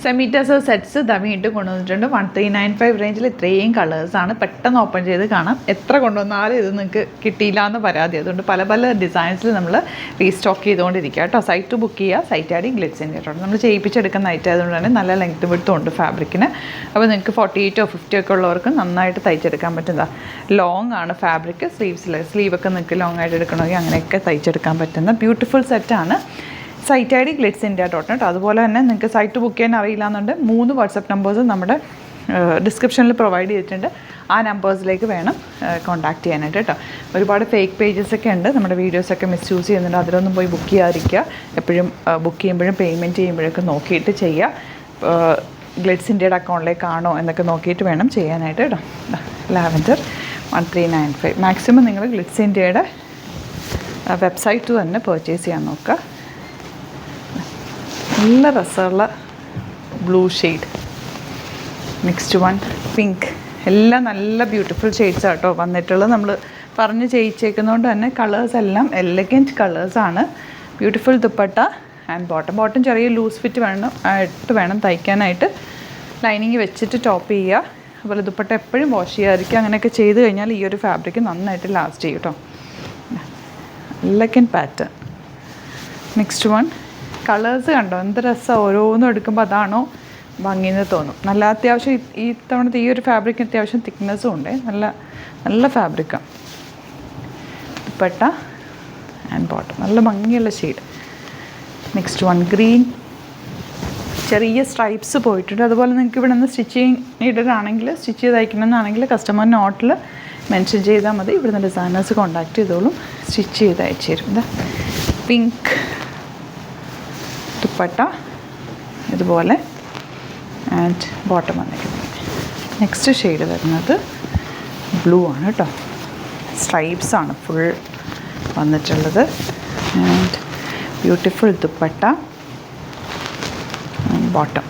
Semi tussar sets വീണ്ടും കൊണ്ടുവന്നിട്ടുണ്ട്. 1395 റേഞ്ചിൽ ഇത്രയും കളേഴ്സാണ്. പെട്ടെന്ന് ഓപ്പൺ ചെയ്ത് കാണാം. എത്ര കൊണ്ടുവന്നാലും ഇത് നിങ്ങൾക്ക് കിട്ടിയില്ല എന്ന് പരാതി. അതുകൊണ്ട് പല പല ഡിസൈൻസിൽ നമ്മൾ റീസ്റ്റോക്ക് ചെയ്തുകൊണ്ടിരിക്കുക കേട്ടോ. സൈറ്റ് ബുക്ക് ചെയ്യുക, സൈറ്റ് ആടി ഗ്ലിറ്റ്സിൻ്റെ കേട്ടോ. നമ്മൾ ചെയ്യിപ്പിച്ചെടുക്കുന്ന ഐറ്റം ആയതുകൊണ്ട് തന്നെ നല്ല ലെങ്ത് വിഡ്ത്തും ഉണ്ട് ഫാബ്രിക്കിന്. അപ്പോൾ നിങ്ങൾക്ക് 48 or 50 ഒക്കെ ഉള്ളവർക്ക് നന്നായിട്ട് തയ്ച്ചെടുക്കാൻ പറ്റുന്ന ലോങ് ആണ് ഫാബ്രിക്. സ്ലീവൊക്കെ നിങ്ങൾക്ക് ലോങ് ആയിട്ട് എടുക്കണമെങ്കിൽ അങ്ങനെയൊക്കെ തയ്ച്ചെടുക്കാൻ പറ്റുന്ന ബ്യൂട്ടിഫുൾ സെറ്റാണ്. Site I D glitzindia.net. അതുപോലെ തന്നെ നിങ്ങൾക്ക് സൈറ്റ് ബുക്ക് ചെയ്യാൻ അറിയില്ല എന്നുണ്ട് 3 വാട്സപ്പ് നമ്പേഴ്സ് നമ്മുടെ ഡിസ്ക്രിപ്ഷനിൽ പ്രൊവൈഡ് ചെയ്തിട്ടുണ്ട്. ആ നമ്പേഴ്സിലേക്ക് വേണം കോൺടാക്ട് ചെയ്യാനായിട്ട് കേട്ടോ. ഒരുപാട് ഫേക്ക് പേജസൊക്കെ ഉണ്ട്, നമ്മുടെ വീഡിയോസൊക്കെ മിസ്യൂസ് ചെയ്യുന്നുണ്ട്. അതിലൊന്നും പോയി ബുക്ക് ചെയ്യാതിരിക്കുക. എപ്പോഴും ബുക്ക് ചെയ്യുമ്പോഴും പേയ്മെൻറ്റ് ചെയ്യുമ്പോഴൊക്കെ നോക്കിയിട്ട് ചെയ്യുക. ഗ്ലിറ്റ്സിൻ്റെയുടെ അക്കൗണ്ടിലേക്കാണോ എന്നൊക്കെ നോക്കിയിട്ട് വേണം ചെയ്യാനായിട്ട് കേട്ടോ. ലാവൻഡർ 1395. മാക്സിമം നിങ്ങൾ ഗ്ലിറ്റ്സിൻ്റെയുടെ വെബ്സൈറ്റ് തന്നെ പർച്ചേസ് ചെയ്യാൻ നോക്കുക. നല്ല രസമുള്ള blue shade. Next one pink. എല്ലാം നല്ല ബ്യൂട്ടിഫുൾ ഷെയ്ഡ്സ് ആട്ടോ വന്നിട്ടുള്ളത്. നമ്മൾ പറഞ്ഞ് ചെയ്യിച്ചേക്കുന്നതുകൊണ്ട് തന്നെ കളേഴ്സ് എല്ലാം എലഗൻറ്റ് കളേഴ്സാണ്. ബ്യൂട്ടിഫുൾ ദുപ്പട്ട ആൻഡ് ബോട്ടം ചെറിയ ലൂസ് ഫിറ്റ് വേണം തയ്ക്കാനായിട്ട്. ലൈനിങ് വെച്ചിട്ട് ടോപ്പ് ചെയ്യുക. അതുപോലെ ദുപ്പട്ട എപ്പോഴും വാഷ് ചെയ്യാതിരിക്കുക. അങ്ങനെയൊക്കെ ചെയ്ത് കഴിഞ്ഞാൽ ഈ ഒരു ഫാബ്രിക് നന്നായിട്ട് ലാസ്റ്റ് ചെയ്യും കേട്ടോ. Elegant pattern. Next one colours കണ്ടോ എന്ത് രസം. ഓരോന്നും എടുക്കുമ്പോൾ അതാണോ ഭംഗിയെന്ന് തോന്നും. നല്ല അത്യാവശ്യം ഈ തവണത്തെ ഈ ഒരു ഫാബ്രിക്കിന് അത്യാവശ്യം തിക്നെസ്സും ഉണ്ട്. നല്ല ഫാബ്രിക്കാണ്. ദുപ്പട്ട ആൻഡ് ബോട്ടം നല്ല ഭംഗിയുള്ള ഷെയ്ഡ്. Next one green. ചെറിയ സ്ട്രൈപ്സ് പോയിട്ടുണ്ട്. അതുപോലെ നിങ്ങൾക്ക് ഇവിടെ നിന്ന് സ്റ്റിച്ചിങ് നീഡഡാണെങ്കിൽ സ്റ്റിച്ച് ചെയ്ത് അയക്കണമെന്നാണെങ്കിൽ കസ്റ്റമർ നോട്ടിൽ മെൻഷൻ ചെയ്താൽ മതി. ഇവിടുന്ന് ഡിസൈനേഴ്സ് കോൺടാക്ട് ചെയ്തോളും, സ്റ്റിച്ച് ചെയ്ത് അയച്ചു തരും. ഇതാ പിങ്ക് ദുപ്പട്ട ഇതുപോലെ ആൻഡ് ബോട്ടം വന്നിരിക്കുന്നത്. നെക്സ്റ്റ് ഷെയ്ഡ് വരുന്നത് ബ്ലൂ ആണ് കേട്ടോ. സ്ട്രൈപ്സ് ആണ് ഫുൾ വന്നിട്ടുള്ളത്. And beautiful dupatta and bottom.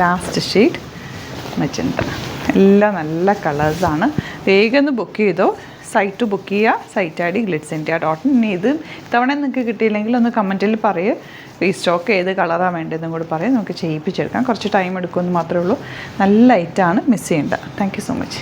Last shade magenta. എല്ലാം നല്ല കളേഴ്സാണ്. വേഗം ഒന്ന് ബുക്ക് ചെയ്തോ. സൈറ്റ് ബുക്ക് ചെയ്യുക, സൈറ്റ് ഐ ഡി glitzindia.net. ഇനി ഇത് ഇത്തവണ നിങ്ങൾക്ക് കിട്ടിയില്ലെങ്കിൽ ഒന്ന് കമൻറ്റിൽ പറയുക. റീസ്റ്റോക്ക് ഏത് കളറാണ് വേണ്ടതെന്നും കൂടി പറയും. നമുക്ക് ചെയ്യിപ്പിച്ചെടുക്കാം. കുറച്ച് ടൈം എടുക്കുമെന്ന് മാത്രമേ ഉള്ളൂ. നല്ല ഐറ്റമാണ്, മിസ് ചെയ്യേണ്ട. Thank you so much.